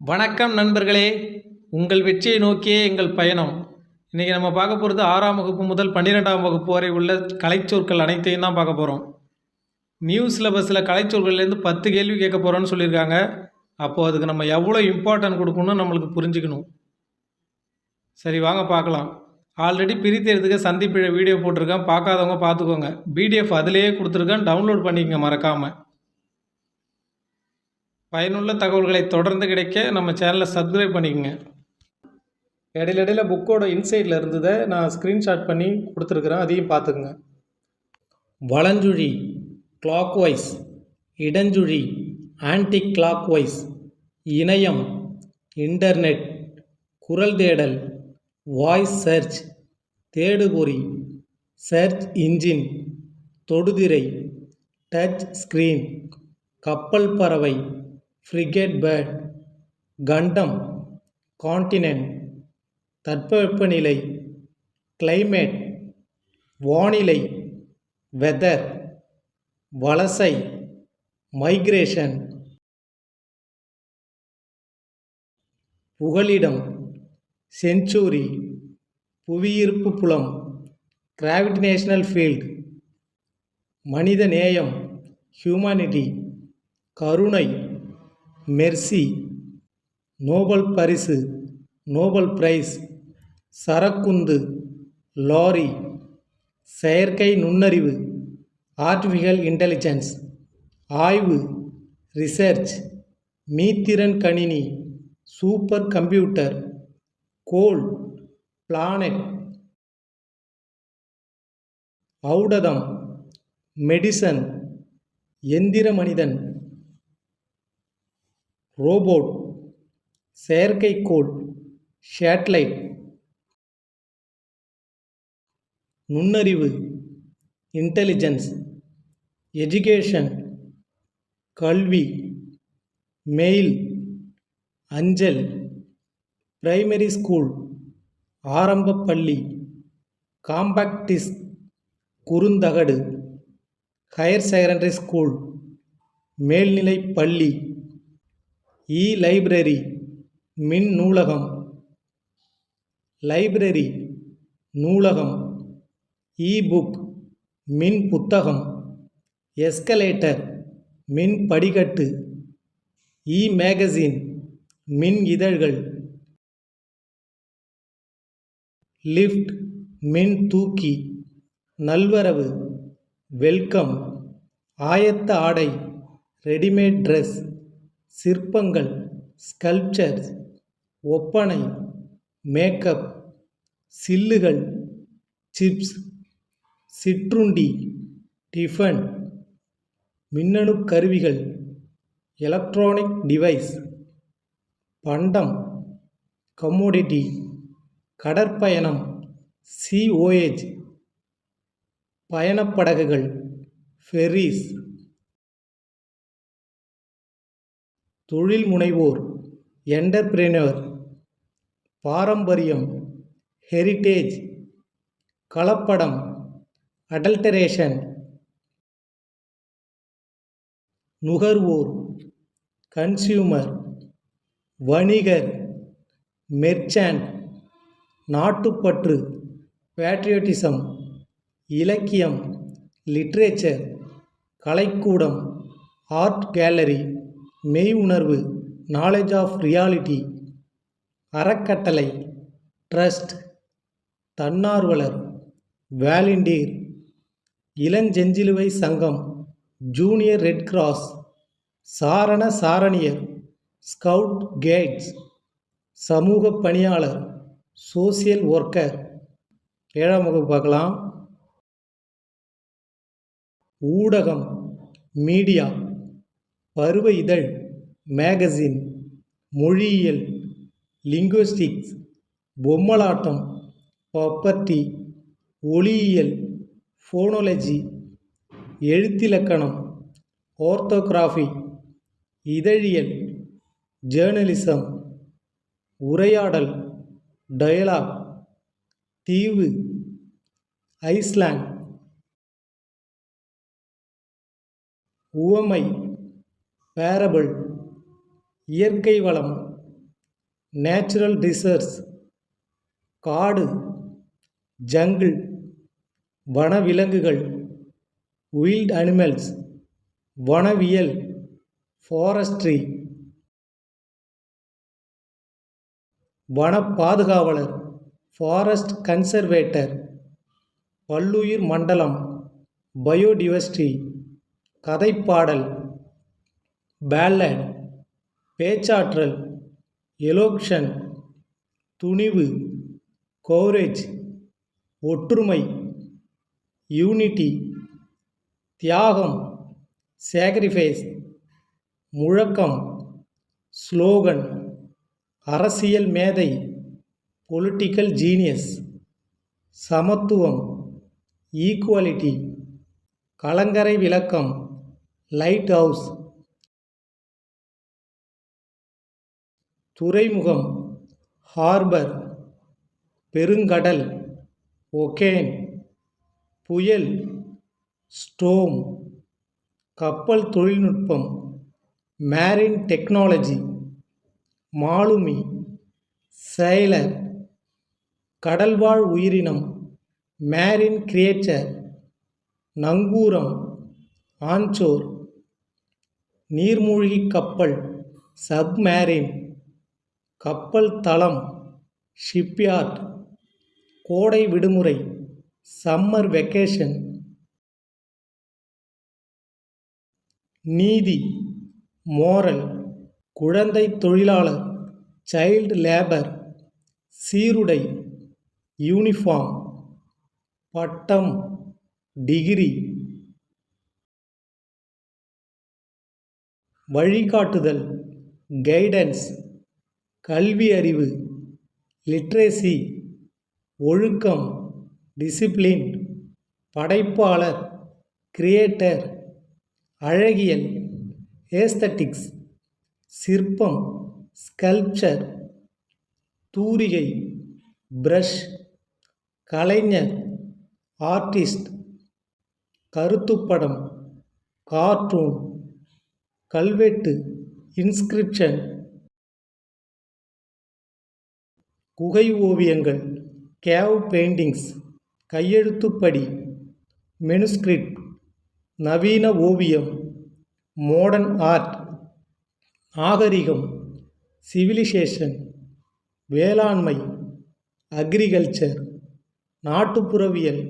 வணக்கம் நண்பர்களே, உங்கள் வெற்றியை நோக்கியே எங்கள் பயணம். இன்றைக்கி நம்ம பார்க்க போகிறது 6ஆம் வகுப்பு முதல் 12ஆம் வகுப்பு வரை உள்ள கலைச்சொற்கள் அனைத்தையும் தான் பார்க்க போகிறோம். நியூ சிலபஸில் கலைச்சொற்கள்லேருந்து 10 கேள்வி கேட்க போகிறோன்னு சொல்லியிருக்காங்க. அப்போது அதுக்கு நம்ம எவ்வளோ இம்பார்ட்டன்ட் கொடுக்கணும்னு நம்மளுக்கு புரிஞ்சுக்கணும். சரி, வாங்க பார்க்கலாம். ஆல்ரெடி பிரித்தெடுத்துக்க சந்திப்பிழ வீடியோ போட்டிருக்கேன், பார்க்காதவங்க பார்த்துக்கோங்க. பிடிஎஃப் அதிலேயே கொடுத்துருக்கேன், டவுன்லோட் பண்ணிக்கங்க மறக்காமல். பயனுள்ள தகவல்களை தொடர்ந்து கிடைக்க நம்ம சேனலை சப்ஸ்கிரைப் பண்ணிக்கோங்க. இடையில புக்கோட இன்சைடில் இருந்ததை நான் ஸ்க்ரீன்ஷாட் பண்ணி கொடுத்துருக்குறேன், அதையும் பார்த்துக்குங்க. வலஞ்சுழி கிளாக்வைஸ், இடஞ்சுழி ஆன்டி கிளாக்வைஸ், இணையம் இன்டர்நெட், குரல் தேடல் வாய்ஸ் சர்ச், தேடுபொறி சர்ச் இன்ஜின், தொடுதிரை டச் ஸ்க்ரீன், கப்பல் பறவை ஃப்ரிகேட் பேர்ட், கண்டம் கான்டினென்ட், தட்பவெப்பநிலை கிளைமேட், வானிலை வெதர், வலசை மைக்ரேஷன், புகலிடம் செஞ்சுரி, புவியீர்ப்பு புலம் கிராவிடேஷனல் ஃபீல்ட், மனித நேயம் ஹியூமனிட்டி, கருணை மெர்சி, நோபல் பரிசு நோபல் பிரைஸ், சரக்குந்து லாரி, செயற்கை நுண்ணறிவு ஆர்டிஃபிஷியல் இன்டெலிஜென்ஸ், ஆய்வு ரிசர்ச், மீத்திறன் கணினி சூப்பர் கம்ப்யூட்டர், கோள் பிளானட், ஔடதம் மெடிசன், எந்திர மனிதன், ரோபோட் செயற்கைக்கோள் சேட்டலைட், நுண்ணறிவு இன்டெலிஜென்ஸ், எஜுகேஷன் கல்வி, மெயில் அஞ்சல், பிரைமரி ஸ்கூல் ஆரம்ப பள்ளி, காம்பேக்ட் டிஸ்க் குறுந்தகடு, ஹையர் செகண்டரி ஸ்கூல் மேல்நிலை பள்ளி, இ லைப்ரரி மின் நூலகம், லைப்ரரி நூலகம், இ புக் மின் புத்தகம், எஸ்கலேட்டர் மின் படிக்கட்டு, இ மேகசின் மின் இதழ்கள், லிஃப்ட் மின் தூக்கி, நல்வரவு வெல்கம், ஆயத்த ஆடை ரெடிமேட் ட்ரெஸ், சிற்பங்கள் ஸ்கல்ப்சர்ஸ், ஒப்பனை மேக்கப், சில்லுகள் சிப்ஸ், சிற்றுண்டி டிஃபன், மின்னணு கருவிகள் எலக்ட்ரானிக் டிவைஸ், பண்டம் கமோடிட்டி, கடற்பயணம் சி ஓயேஜ், பயணப்படகுகள் ஃபெர்ரீஸ், தொழில் முனைவோர் என்டர்பிரெனர், பாரம்பரியம் ஹெரிட்டேஜ், கலப்படம் அடல்டரேஷன், நுகர்வோர் கன்சியூமர், வணிகர் மெர்ச்சன்ட், நாட்டுப்பற்று பேட்ரியோட்டிசம், இலக்கியம் லிட்ரேச்சர், கலைக்கூடம் ஆர்ட் கேலரி, மெய் உணர்வு நாலேஜ் ஆஃப் ரியாலிட்டி, அறக்கட்டளை ட்ரஸ்ட், தன்னார்வலர் வாலண்டியர், இளஞ்செஞ்சிலுவை சங்கம் ஜூனியர் ரெட் கிராஸ், சாரண சாரணியர் ஸ்கவுட் கைட்ஸ், சமூக பணியாளர் சோசியல் ஒர்க்கர். 7ஆம் வகுப்பு பார்க்கலாம். ஊடகம் மீடியா, பருவ இதழ் மேகசின், மொழியியல் லிங்குவிஸ்டிக்ஸ், பொம்மலாட்டம் பப்பர்ட்டி, ஒளியியல் ஃபோனாலஜி, எழுத்திலக்கணம் ஆர்த்தோகிராஃபி, இதழியல் ஜேர்னலிசம், உரையாடல் டயலாக், தீவு ஐஸ்லாண்ட், உவமை பேரபிள், இயற்கை வளம் நேச்சுரல் ரிசர்வ்ஸ், காடு, ஜங்கிள், வனவிலங்குகள், wild அனிமல்ஸ், வனவியல், ஃபாரஸ்ட்ரி, வன பாதுகாவலர், ஃபாரஸ்ட் கன்சர்வேட்டர், பல்லுயிர் மண்டலம், பயோடிவர்சிட்டி, கதைப்பாடல், பேல்லட், பேச்சாற்றல், எலோக்ஷன், துணிவு, கோரேஜ், ஒற்றுமை, யூனிட்டி, தியாகம், சாக்ரிஃபைஸ், முழக்கம், ஸ்லோகன், அரசியல் மேதை, பொலிட்டிக்கல் ஜீனியஸ், சமத்துவம், ஈக்குவாலிட்டி, கலங்கரை விளக்கம், லைட் ஹவுஸ், துறைமுகம், ஹார்பர், பெருங்கடல், ஒகேன், புயல், ஸ்டோம், கப்பல் தொழில்நுட்பம், மேரின் டெக்னாலஜி, மாலுமி, செயலர், கடல்வாழ் உயிரினம், மேரின் கிரியேச்சர், நங்கூரம், ஆன்சோர், நீர்மூழ்கி கப்பல், சப்மேரின், கப்பல் தளம், ஷிப்யார்ட், கோடை விடுமுறை, சம்மர் வெக்கேஷன், நீதி, மோரல், குழந்தை தொழிலாளர், சைல்டு லேபர், சீருடை, யூனிஃபார்ம், பட்டம், டிகிரி, வழிகாட்டுதல், கைடன்ஸ், கல்வி அறிவு, லிட்ரேசி, ஒழுக்கம், டிசிப்ளின், படைப்பாளர், கிரியேட்டர், அழகியல், ஏஸ்தட்டிக்ஸ், சிற்பம், ஸ்கல்ப்சர், தூரிகை, பிரஷ், கலைஞர், ஆர்டிஸ்ட், கருத்துப்படம், கார்ட்டூன், கல்வெட்டு, இன்ஸ்கிரிப்ஷன், குகை ஓவியங்கள், கேவ் பெயிண்டிங்ஸ், கையெழுத்துப்படி, மெனுஸ்கிரிப்ட், நவீன ஓவியம், மாடர்ன் ஆர்ட், நாகரிகம், சிவிலைசேஷன், வேளாண்மை, அக்ரிகல்ச்சர், நாட்டுப்புறவியல்,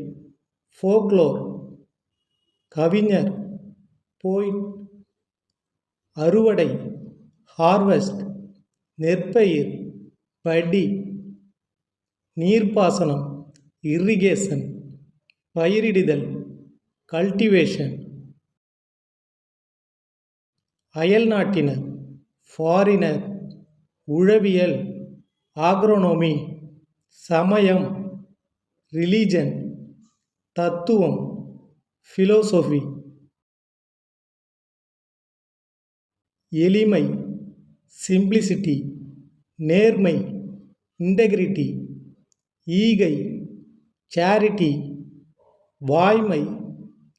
ஃபோக்லோர், கவிஞர், போய்ட், அறுவடை, ஹார்வெஸ்ட், நெற்பயிர், படி, நீர்ப்பாசனம், இரிகேஷன், பயிரிடுதல், கல்டிவேஷன், அயல்நாட்டினர், ஃபாரினர், உழவியல், ஆக்ரோனோமி, சமயம், ரிலீஜன், தத்துவம், ஃபிலோசோஃபி, எளிமை, சிம்பிளிசிட்டி, நேர்மை, இன்டெகிரிட்டி, ஈகை, சேரிட்டி, வாய்மை,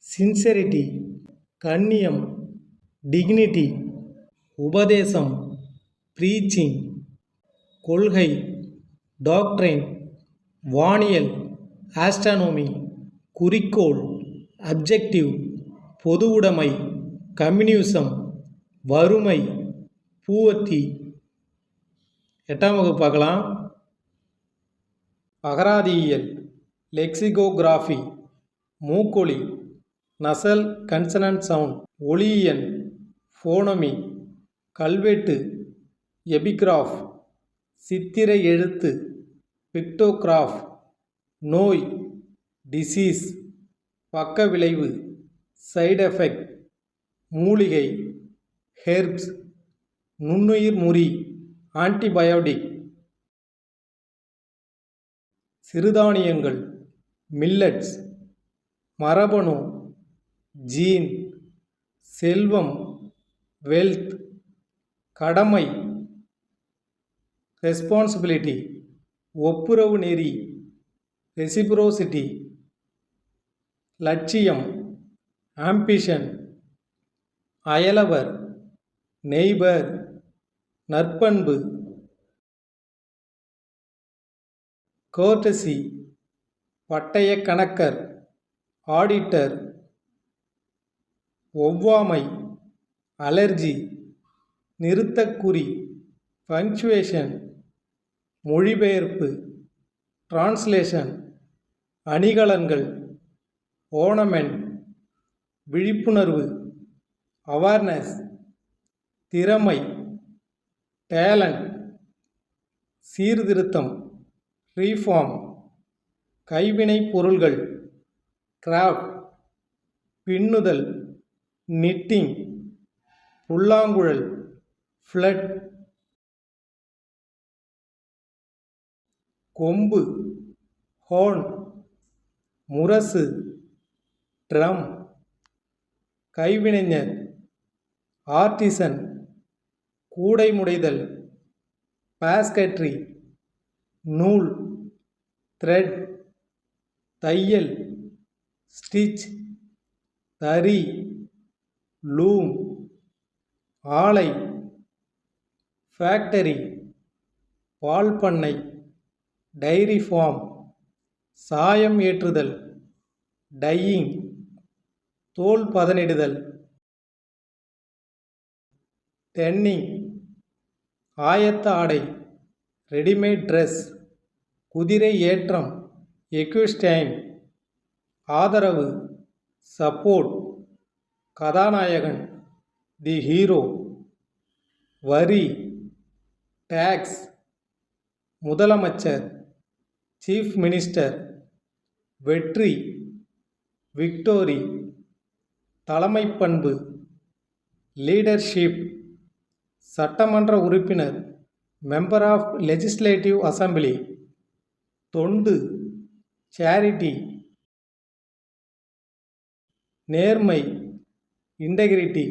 சின்செரிட்டி, கண்ணியம், டிக்னிட்டி, உபதேசம், ப்ரீச்சிங், கொள்கை, டாக்ட்ரைன், வானியல், ஆஸ்ட்ரானோமி, குறிக்கோள், அப்ஜெக்டிவ், பொதுவுடைமை, கம்யூனிசம், வறுமை, பூவத்தி. 8ஆம் வகுப்பு பார்க்கலாம். அகராதியியல், லெக்சிகோகிராஃபி, மூக்கொலி, நசல் கன்சனன்ட் சவுண்ட், ஒலியியல், ஃபோனமி, கல்வெட்டு, எபிகிராஃப், சித்திரை எழுத்து, பிக்டோகிராஃப், நோய், டிசீஸ், பக்க விளைவு, சைடு எஃபெக்ட், மூலிகை, ஹெர்ப்ஸ், நுண்ணுயிர் முறி, ஆன்டிபயோட்டிக், சிறுதானியங்கள், மில்லட்ஸ், மரபணு, ஜீன், செல்வம், வெல்த், கடமை, ரெஸ்பான்சிபிலிட்டி, ஒப்புரவு நெறி, ரெசிப்ரோசிட்டி, லட்சியம், ஆம்பிஷன், அயலவர், நெய்பர், நற்பண்பு, கோர்டசி பட்டய கணக்கர் ஆடிட்டர். ஒவ்வாமை அலர்ஜி நிறுத்தக்குறி பங்க்சுவேஷன். மொழிபெயர்ப்பு டிரான்ஸ்லேஷன். அணிகலன்கள் ஓர்னமெண்ட். விழிப்புணர்வு அவேர்னஸ். திறமை டேலண்ட். சீர்திருத்தம் ரீஃபார்ம். கைவினைப் பொருள்கள் கிராஃப்ட். பின்னுதல் நிட்டிங். புல்லாங்குழல் ஃப்ளட். கொம்பு ஹோர்ன். முரசு ட்ரம். கைவினைஞர் ஆர்டிசன். கூடைமுடைதல் பாஸ்கட்ரி. நூல் த்ரெட். தையல் ஸ்டிச். தறி லூம். ஆலை ஃபேக்டரி. பால் பண்ணை டைரி ஃபார்ம். சாயம் ஏற்றுதல் டையிங். தோல் பதனிடுதல் டென்னிங். ஆயத்த ஆடை ரெடிமேட் ட்ரெஸ். குதிரை ஏற்றம் எக்விஸ்டைன். ஆதரவு சப்போர்ட். கதாநாயகன் தி ஹீரோ. வரி டேக்ஸ். முதலமைச்சர் சீஃப் மினிஸ்டர். வெற்றி விக்டோரி. தலைமைப்பண்பு லீடர்ஷிப். சட்டமன்ற உறுப்பினர் மெம்பர் ஆஃப் லெஜிஸ்லேட்டிவ் அசம்பிளி. தொண்டு சேரிட்டி. நேர்மை இன்டெகிரிட்டி.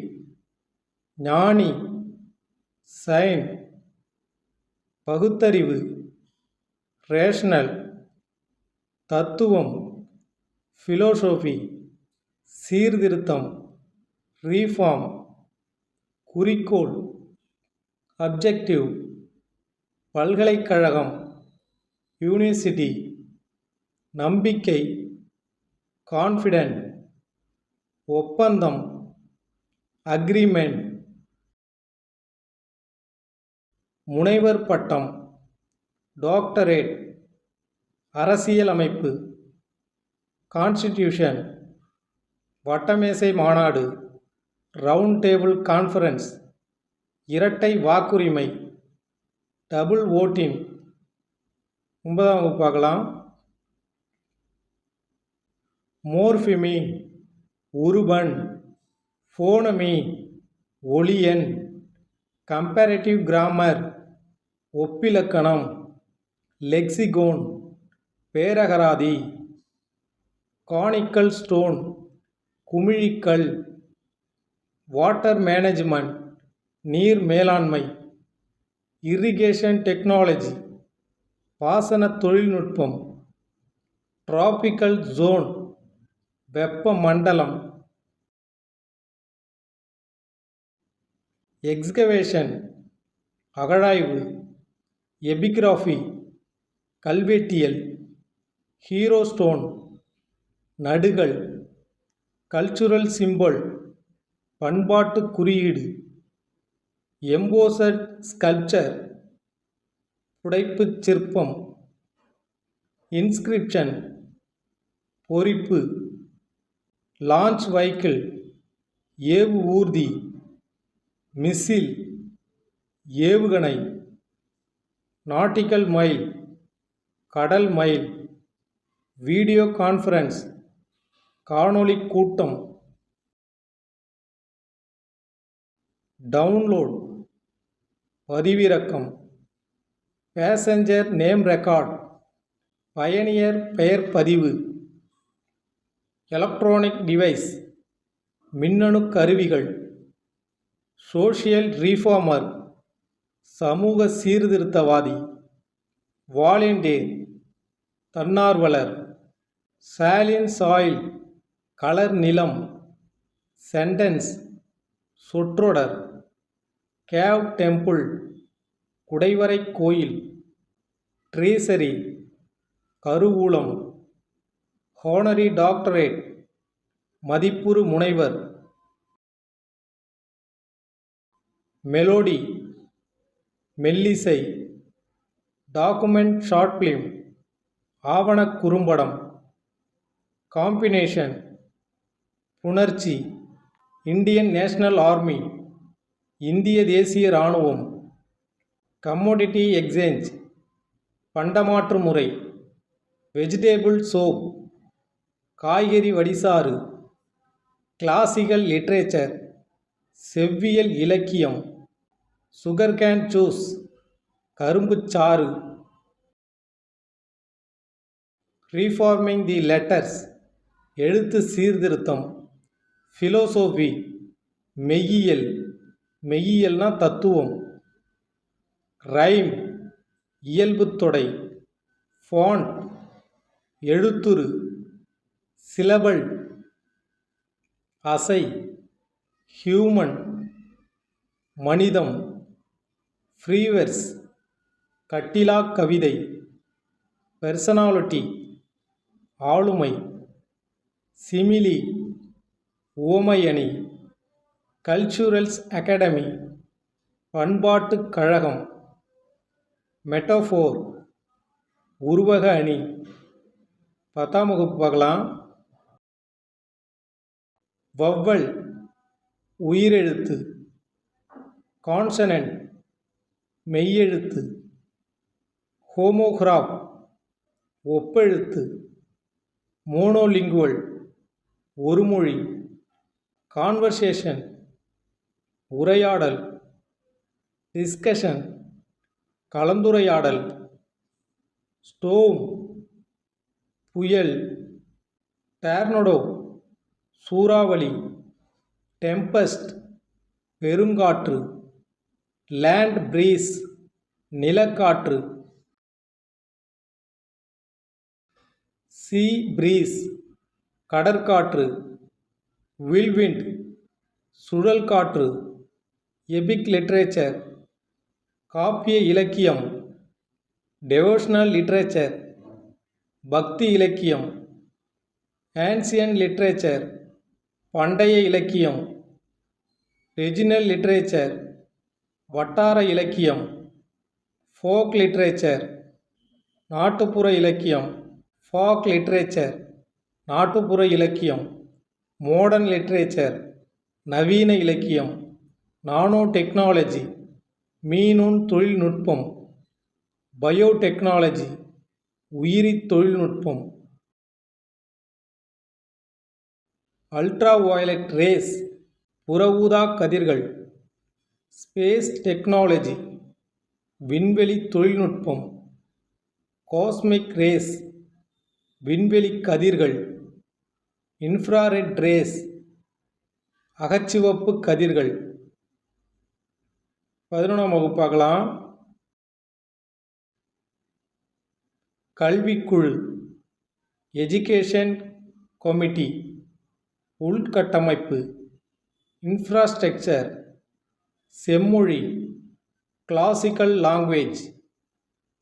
ஞானி சைன். பகுத்தறிவு ரேஷனல். தத்துவம் ஃபிலோசோஃபி. சீர்திருத்தம் ரீஃபார்ம். குறிக்கோள் அப்ஜெக்டிவ். பல்கலைக்கழகம் யூனிவர்சிட்டி. நம்பிக்கை கான்ஃபிடென்ட். ஒப்பந்தம் அக்ரிமெண்ட். முனைவர் பட்டம் டாக்டரேட். அரசியல் அமைப்பு கான்ஸ்டிடியூஷன். வட்டமேசை மாநாடு ரவுண்ட் டேபிள் கான்ஃபரன்ஸ். இரட்டை வாக்குரிமை டபுள் ஓட்டின். 9ஆம் வகுப்பு பார்க்கலாம். மோர்ஃபிமி உருபன். ஃபோனமி ஒளியன். கம்பேரட்டிவ் கிராமர் ஒப்பிலக்கணம். லெக்சிகோன் பேரகராதி. கானிக்கல் ஸ்டோன் குமிழிக்கல். வாட்டர் மேனேஜ்மெண்ட் நீர் மேலாண்மை. இரிகேஷன் டெக்னாலஜி பாசன தொழில்நுட்பம். டிராபிக்கல் ஜோன் வெப்ப மண்டலம். எக்ஸ்கவேஷன் அகழாய்வு. எபிகிராஃபி கல்வெட்டியல். ஹீரோ ஸ்டோன் நடுகள். கல்ச்சுரல் சிம்பல் பண்பாட்டு குறியீடு. எம்போசட் ஸ்கல்ப்சர் புடைப்புச் சிற்பம். இன்ஸ்கிரிப்ஷன் பொறிப்பு. லான்ச் வைக்கிள் ஏவு ஊர்தி. மிசில் ஏவுகணை. நாட்டிக்கல் மைல் கடல் மைல். வீடியோ கான்ஃபரன்ஸ் காணொளி கூட்டம். டவுன்லோட் பதிவிறக்கம். பேசஞ்சர் நேம் ரெக்கார்ட் பயணியர் பெயர் பதிவு. எலக்ட்ரானிக் டிவைஸ் மின்னணு கருவிகள். சோஷியல் ரீஃபார்மர் சமூக சீர்திருத்தவாதி. வாலண்டியர் தன்னார்வலர். சாலின் சாயில் கலர் நிலம். சென்டென்ஸ் சொற்றொடர். கேவ் டெம்பிள் குடைவரை கோயில். ட்ரேசரி கருவூலம், ஹானரி டாக்டரேட், மதிப்புறு முனைவர். மெலோடி, மெல்லிசை. டாக்குமெண்ட் ஷார்ட் ஃபிலிம், ஆவணக் குறும்படம். காம்பினேஷன், புணர்ச்சி. இந்தியன் நேஷனல் ஆர்மி, இந்திய தேசிய இராணுவம். கம்மோடிட்டி எக்ஸ்சேஞ்ச், பண்டமாற்று முறை. வெஜிடேபிள் சோப், காய்கறி வடிசாறு. கிளாசிக்கல் லிட்ரேச்சர், செவ்வியல் இலக்கியம். சுகர்கேன் ஜூஸ், கரும்புச்சாறு. ரீஃபார்மிங் தி லெட்டர்ஸ், எழுத்து சீர்திருத்தம். ஃபிலோசோஃபி, மெய்யியல். மெய்யியல்னா தத்துவம். ரைம், இயல்புத்தொடை. ஃபாண்ட், எழுத்துரு. சிலபல், அசை. ஹியூமன், மனிதம். ஃப்ரீவெர்ஸ், கட்டிலாக் கவிதை. பெர்சனாலிட்டி, ஆளுமை. சிமிலி, உவமையணி. கல்ச்சுரல்ஸ் அகாடமி, பண்பாட்டுக் கழகம். மெட்டஃபோர், உருவக அணி. 10ஆம் வகுப்பு பார்க்கலாம். வவ்வல், உயிரெழுத்து. கான்சனன்ட், மெய்யெழுத்து. ஹோமோகிராஃப், ஒப்பெழுத்து. மோனோலிங்குவல், ஒருமொழி. கான்வர்சேஷன், உரையாடல். டிஸ்கஷன், கலந்துரையாடல். ஸ்டோம், புயல். டார்னடோ, சூறாவளி. டெம்பஸ்ட், பெருங்காற்று. லேண்ட் பிரீஸ், நிலக்காற்று. சீ பிரீஸ், கடற்காற்று. வில்விண்ட், சுழல் காற்று. எபிக் லிட்ரேச்சர், காப்பிய இலக்கியம். டெவோஷனல் லிட்ரேச்சர், பக்தி இலக்கியம். ஆன்சியன் லிட்ரேச்சர், பண்டைய இலக்கியம். ரெஜினல் லிட்ரேச்சர், வட்டார இலக்கியம். ஃபோக் லிட்ரேச்சர், நாட்டுப்புற இலக்கியம். ஃபாக் லிட்ரேச்சர், நாட்டுப்புற இலக்கியம். மாடர்ன் லிட்ரேச்சர், நவீன இலக்கியம். நானோ டெக்னாலஜி, மீநுண் தொழில்நுட்பம். பயோடெக்னாலஜி, உயிரி தொழில்நுட்பம். அல்ட்ரா வயலட் ரேஸ், புற ஊதா கதிர்கள். ஸ்பேஸ் டெக்னாலஜி, விண்வெளி தொழில்நுட்பம். காஸ்மிக் ரேஸ், விண்வெளி கதிர்கள். இன்ஃப்ராரெட் ரேஸ், அகச்சிவப்பு கதிர்கள். 11ஆம் வகுப்பாகலாம். கல்விக்குழு, எஜுகேஷன் கமிட்டி. உள்கட்டமைப்பு, இன்ஃப்ராஸ்ட்ரக்சர். செம்மொழி, கிளாசிக்கல் லாங்குவேஜ்.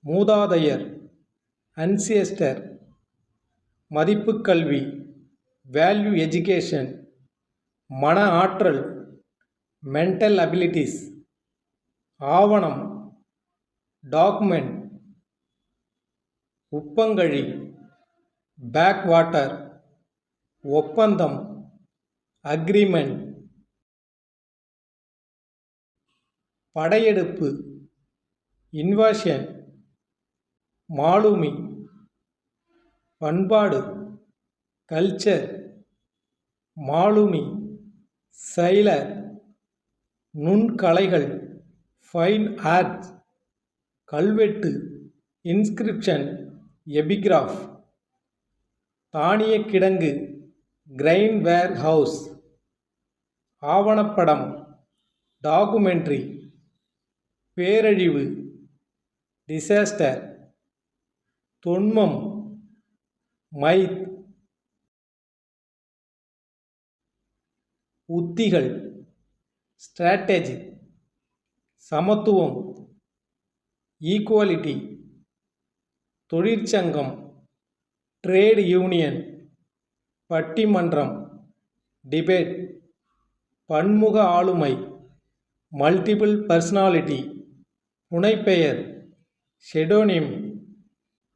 மூதாதையர், அன்சியஸ்டர். மதிப்புக் கல்வி, வேல்யூ எஜுகேஷன். மன ஆற்றல், மென்டல் அபிலிட்டிஸ். ஆவணம், டாக்குமெண்ட். உப்பங்கழி, பேக் வாட்டர். ஒப்பந்தம், அக்ரிமெண்ட். படையெடுப்பு, இன்வாஷன். மாலுமி, பண்பாடு, கல்ச்சர். மாலுமி, சைலர். நுண்கலைகள், ஃபைன் ஆர்ட்ஸ். கல்வெட்டு, இன்ஸ்கிரிப்ஷன், எபிகிராஃப். தானியக் கிடங்கு, கிரைன் வேர் ஹவுஸ். ஆவணப்படம், டாக்குமெண்ட்ரி. பேரழிவு, டிசாஸ்டர். தொன்மம், மைத். உத்திகள், ஸ்ட்ராட்டஜி. சமத்துவம், ஈக்குவாலிட்டி. தொழிற்சங்கம், ட்ரேட் யூனியன், பட்டிமன்றம், டிபேட், பன்முக ஆளுமை, மல்டிபிள் பர்சனாலிட்டி, புனைப்பெயர், ஷெடோனிம்,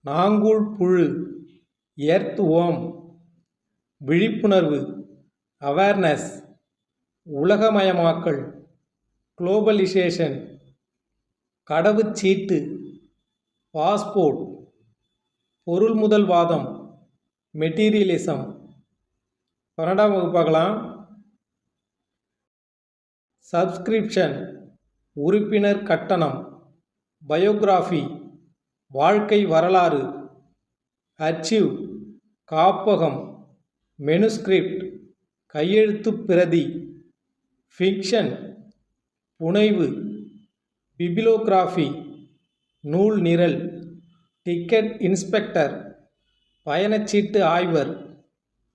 நாங்கூழ் புழு, எர்த் ஓம், விழிப்புணர்வு, அவேர்னஸ், உலகமயமாக்கல், குளோபலைசேஷன், கடவுச்சீட்டு, பாஸ்போர்ட், பொருள்முதல்வாதம், மெட்டீரியலிசம். 12ஆம் வகுப்பு பார்க்கலாம். சப்ஸ்கிரிப்ஷன், உறுப்பினர் கட்டணம், பயோகிராஃபி, வாழ்க்கை வரலாறு, அர்ச்சிவ், காப்பகம், மெனுஸ்கிரிப்ட், கையெழுத்துப் பிரதி, ஃபிக்ஷன், புனைவு, பிபிலோகிராஃபி, நூல் நிரல், டிக்கெட் இன்ஸ்பெக்டர், பயணச்சீட்டு ஆய்வர்,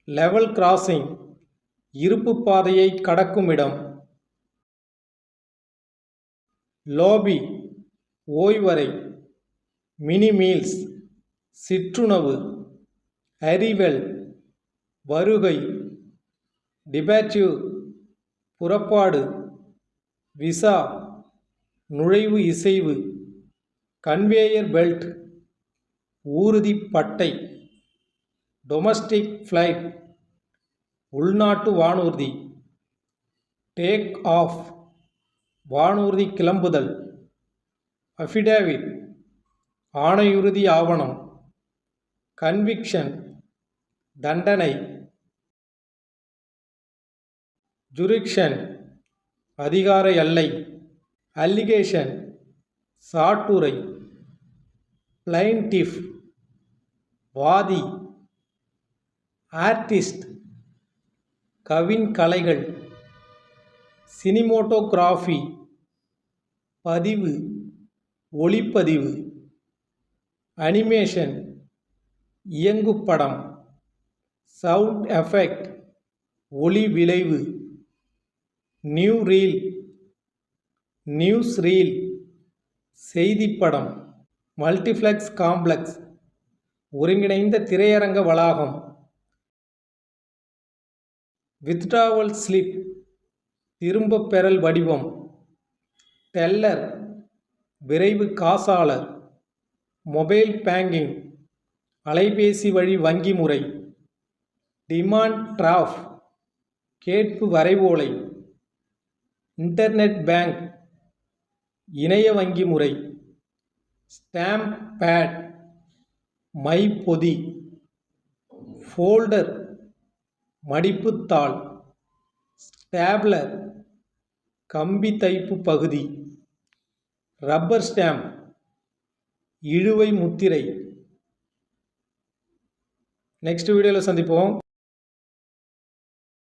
லெவல் கிராசிங், இருப்பு பாதையை கடக்கும் இடம், லாபி, ஓய்வறை, மினி மீல்ஸ், சிற்றுணவு, அரிவல், வருகை, டிபேட்யூர், புறப்பாடு, விசா, நுழைவு இசைவு, கன்வேயர் பெல்ட், ஊர்தி பட்டை, டொமஸ்டிக் ஃப்ளைட், உள்நாட்டு வானூர்தி, டேக் ஆஃப், வானூர்தி கிளம்புதல், அஃபிடேவிட், ஆணையுறுதி ஆவணம், கன்விக்ஷன், தண்டனை, ஜுரிக்ஷன், அதிகார எல்லை, அல்லிகேஷன், சாட்டுரை, பிளைன்டிஃப், வாதி, ஆர்டிஸ்ட், கவின்கலைகள், சினிமோட்டோகிராஃபி, பதிவு, ஒளிப்பதிவு, அனிமேஷன், இயங்குப்படம், சவுண்ட் எஃபெக்ட், ஒளி விளைவு, நியூ ரீல், நியூஸ் ரீல், செய்திப்படம், மல்டிப்ளெக்ஸ் காம்ப்ளெக்ஸ், ஒருங்கிணைந்த திரையரங்க வளாகம், வித்ட்ராவல் ஸ்லிப், திரும்பப் பெறல் வடிவம், டெல்லர், விரைவு காசாளர், மொபைல் பேங்கிங், அலைபேசி வழி வங்கி முறை, டிமாண்ட் டிராஃப்ட், கேட்பு வரைவோலை, இன்டர்நெட் பேங்க், இணைய வங்கி முறை, ஸ்டாம்ப் பேட், மை பொதி, ஃபோல்டர், மடிப்புத்தாள், ஸ்டாப்லர், கம்பி தைப்பு பகுதி, ரப்பர் ஸ்டாம்ப், இழுவை முத்திரை. நெக்ஸ்ட் வீடியோவில் சந்திப்போம்.